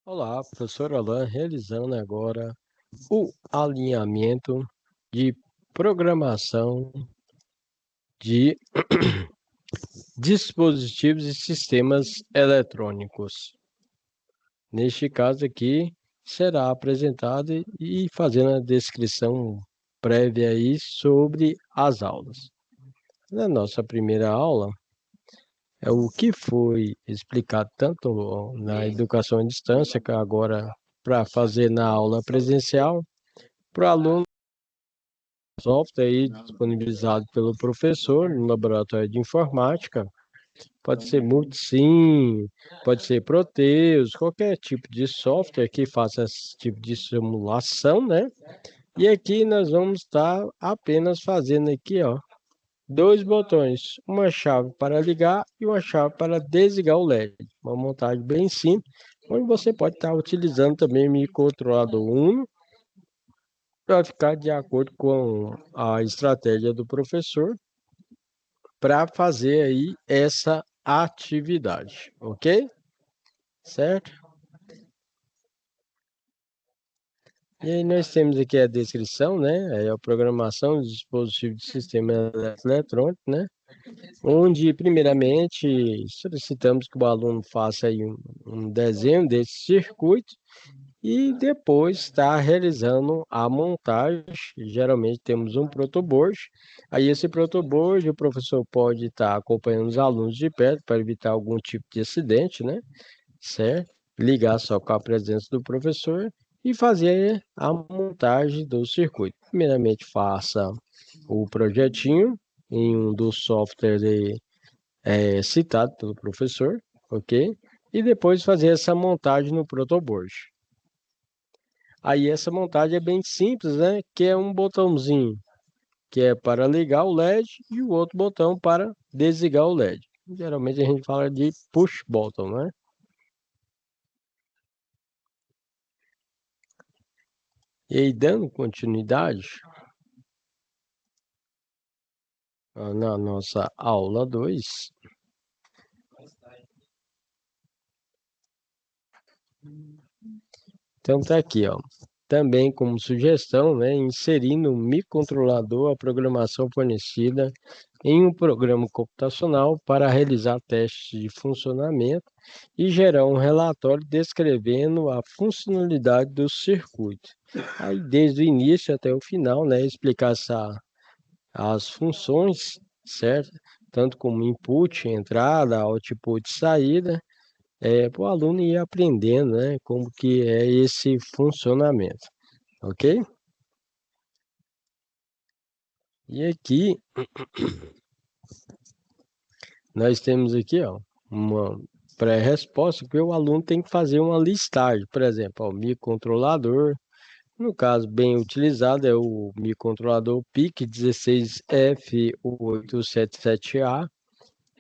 Olá, professor Alan, realizando agora o alinhamento de programação de dispositivos e sistemas eletrônicos. Neste caso aqui, será apresentado e fazendo a descrição prévia aí sobre as aulas. Na nossa primeira aula, é o que foi explicado tanto na educação à distância, que agora para fazer na aula presencial, para o aluno software aí disponibilizado pelo professor no laboratório de informática. Pode ser Multisim, pode ser Proteus, qualquer tipo de software que faça esse tipo de simulação, né? E aqui nós vamos estar apenas fazendo aqui, ó, dois botões, uma chave para ligar e uma chave para desligar o LED. Uma montagem bem simples, onde você pode estar utilizando também o microcontrolador Uno para ficar de acordo com a estratégia do professor para fazer aí essa atividade, ok? Certo? E aí nós temos aqui a descrição, né? É a programação do dispositivo de sistema eletrônico, né? Onde, primeiramente, solicitamos que o aluno faça aí um desenho desse circuito e depois está realizando a montagem. Geralmente temos um protoboard. Aí esse protoboard o professor pode estar acompanhando os alunos de perto para evitar algum tipo de acidente, né? Certo? Ligar só com a presença do professor e fazer a montagem do circuito. Primeiramente faça o projetinho em um dos softwares citado pelo professor, ok? E depois fazer essa montagem no protoboard. Aí essa montagem é bem simples, né? Que é um botãozinho que é para ligar o LED e o outro botão para desligar o LED. Geralmente a gente fala de push button, né? E aí, dando continuidade na nossa aula 2, então tá aqui, ó. Também como sugestão, né, inserir no microcontrolador a programação fornecida em um programa computacional para realizar testes de funcionamento e gerar um relatório descrevendo a funcionalidade do circuito. Aí, desde o início até o final, né, explicar as funções, certo? Tanto como input, entrada, output, saída, para o aluno ir aprendendo, né, como que é esse funcionamento, ok? E aqui nós temos aqui, ó, uma pré-resposta que o aluno tem que fazer uma listagem, por exemplo, ó, o microcontrolador, no caso bem utilizado é o microcontrolador PIC 16F877A,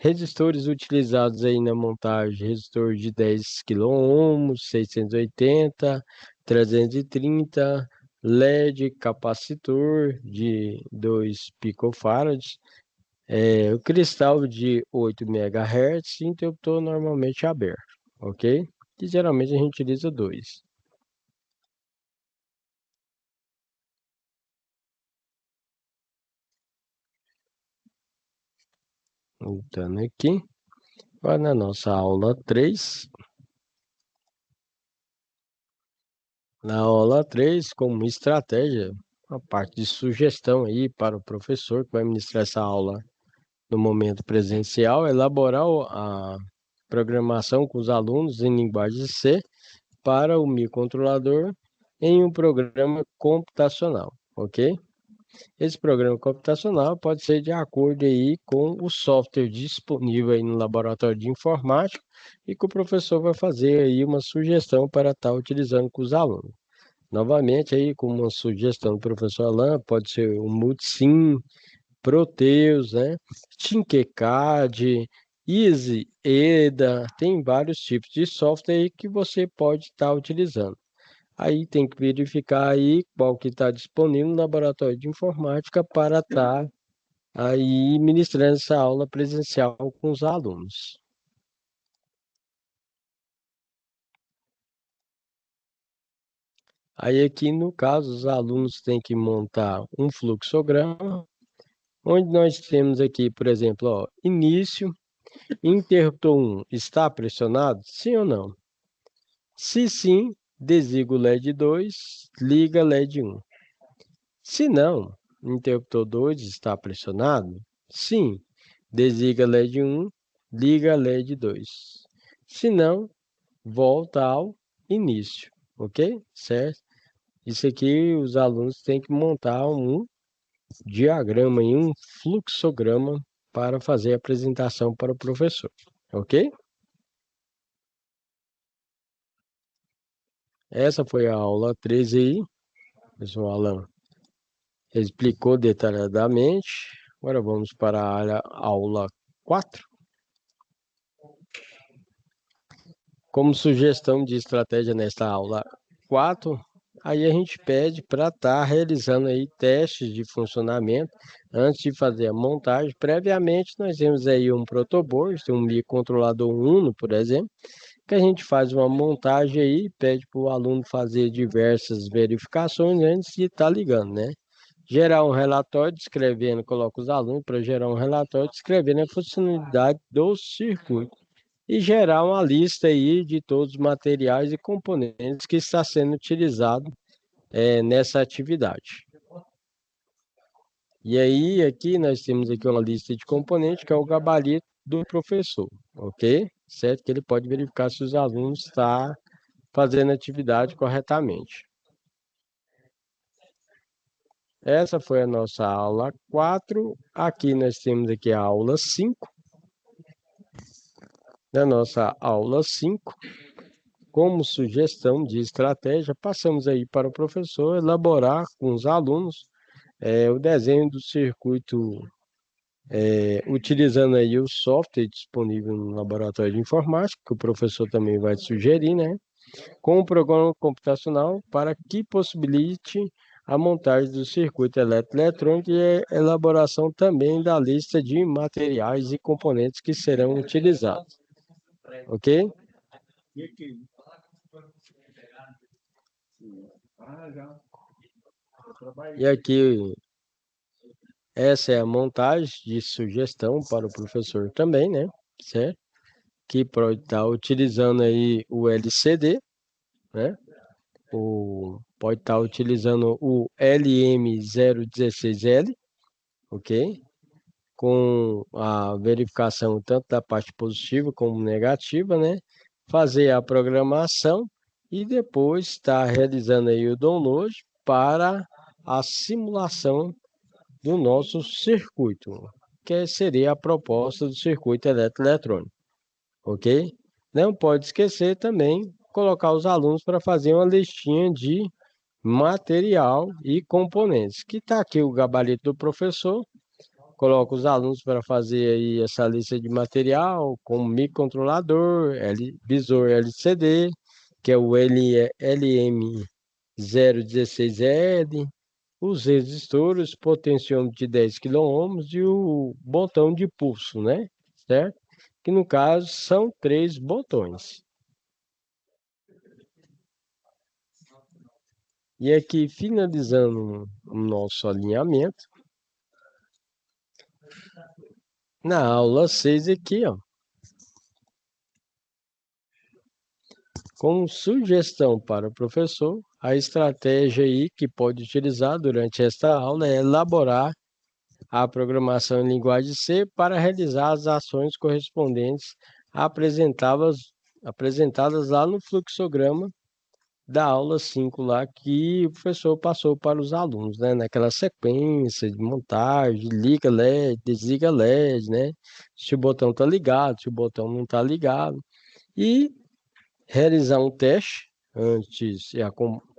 resistores utilizados aí na montagem, resistor de 10 quiloohms, 680, 330, LED, capacitor de 2 picofarads, o cristal de 8 MHz e interruptor normalmente aberto, ok? Que geralmente a gente utiliza dois. Voltando aqui, vai na nossa aula 3. Na aula 3, como estratégia, a parte de sugestão aí para o professor que vai ministrar essa aula no momento presencial, elaborar a programação com os alunos em linguagem C para o microcontrolador em um programa computacional, ok? Esse programa computacional pode ser de acordo aí com o software disponível aí no laboratório de informática e que o professor vai fazer aí uma sugestão para estar utilizando com os alunos. Novamente, aí, como uma sugestão do professor Alain, pode ser o Multisim, Proteus, né? Tinkercad, Easy, EDA, tem vários tipos de software aí que você pode estar utilizando. Aí tem que verificar aí qual que está disponível no laboratório de informática para estar aí ministrando essa aula presencial com os alunos. Aí aqui no caso, os alunos têm que montar um fluxograma, onde nós temos aqui, por exemplo, ó, início, interruptor 1 está pressionado? Sim ou não? Se sim, desliga o LED 2, liga LED 1. Se não, o interruptor 2 está pressionado? Sim, desliga LED 1, liga LED 2. Se não, volta ao início, ok? Certo? Isso aqui os alunos têm que montar um diagrama e um fluxograma para fazer a apresentação para o professor, ok? Essa foi a aula 13 aí, pessoal Alan explicou detalhadamente. Agora vamos para a aula 4. Como sugestão de estratégia nesta aula 4, aí a gente pede para estar realizando aí testes de funcionamento antes de fazer a montagem. Previamente, nós temos aí um protoboard, um microcontrolador Uno, por exemplo, que a gente faz uma montagem aí, pede para o aluno fazer diversas verificações antes de estar ligando, né? Gerar um relatório descrevendo, coloca os alunos para gerar um relatório descrevendo a funcionalidade do circuito e gerar uma lista aí de todos os materiais e componentes que está sendo utilizado nessa atividade. E aí, aqui nós temos aqui uma lista de componentes, que é o gabarito do professor, ok? Certo? Que ele pode verificar se os alunos estão fazendo a atividade corretamente. Essa foi a nossa aula 4. Aqui nós temos aqui a aula 5. Na nossa aula 5, como sugestão de estratégia, passamos aí para o professor elaborar com os alunos o desenho do circuito, utilizando aí o software disponível no laboratório de informática, que o professor também vai sugerir, né? Com um programa computacional para que possibilite a montagem do circuito eletroeletrônico e a elaboração também da lista de materiais e componentes que serão utilizados. Ok? E aqui, essa é a montagem de sugestão para o professor também, né? Certo? Que pode estar utilizando aí o LCD, né? Pode estar utilizando o LM016L, ok? Com a verificação tanto da parte positiva como negativa, né? Fazer a programação e depois estar realizando aí o download para a simulação do nosso circuito, que seria a proposta do circuito eletroeletrônico, ok? Não pode esquecer também colocar os alunos para fazer uma listinha de material e componentes, que está aqui o gabarito do professor. Coloca os alunos para fazer aí essa lista de material, como microcontrolador, visor LCD, que é o LM016L, os resistores, potenciômetro de 10 kΩ e o botão de pulso, né? Certo? Que no caso são 3 botões. E aqui, finalizando o nosso alinhamento, na aula 6 aqui, ó, como sugestão para o professor, a estratégia aí que pode utilizar durante esta aula é elaborar a programação em linguagem C para realizar as ações correspondentes apresentadas lá no fluxograma da aula 5 lá que o professor passou para os alunos, né? Naquela sequência de montagem, liga LED, desliga LED, né? Se o botão está ligado, se o botão não está ligado. E realizar um teste antes,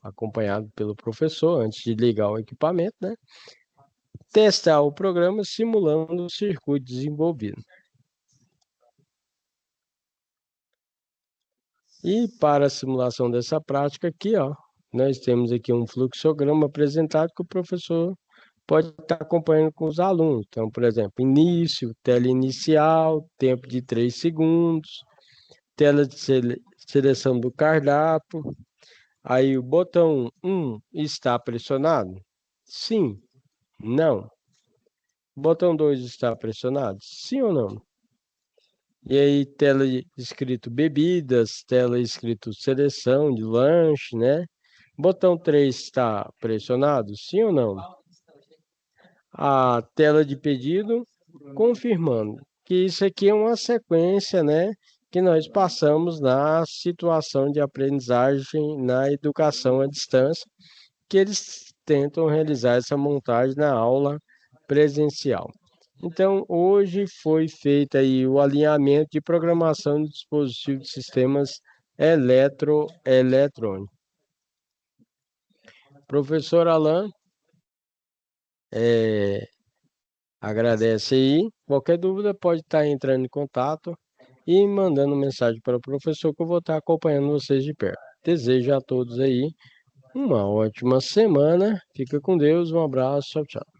acompanhado pelo professor, antes de ligar o equipamento, né? Testar o programa simulando o circuito desenvolvido. E para a simulação dessa prática aqui, ó, nós temos aqui um fluxograma apresentado que o professor pode estar acompanhando com os alunos. Então, por exemplo, início, tela inicial, tempo de 3 segundos, tela de seleção do cardápio, Aí o botão 1 está pressionado? Sim, não. O botão 2 está pressionado? Sim ou não? E aí, tela escrito bebidas, tela escrito seleção de lanche, né? Botão 3 está pressionado? Sim ou não? A tela de pedido, confirmando que isso aqui é uma sequência, né? Que nós passamos na situação de aprendizagem na educação à distância, que eles tentam realizar essa montagem na aula presencial. Então, hoje foi feito aí o alinhamento de programação de dispositivos de sistemas eletrônicos. Professor Alan, agradece aí. Qualquer dúvida pode estar entrando em contato e mandando mensagem para o professor que eu vou estar acompanhando vocês de perto. Desejo a todos aí uma ótima semana. Fica com Deus, um abraço, tchau, tchau.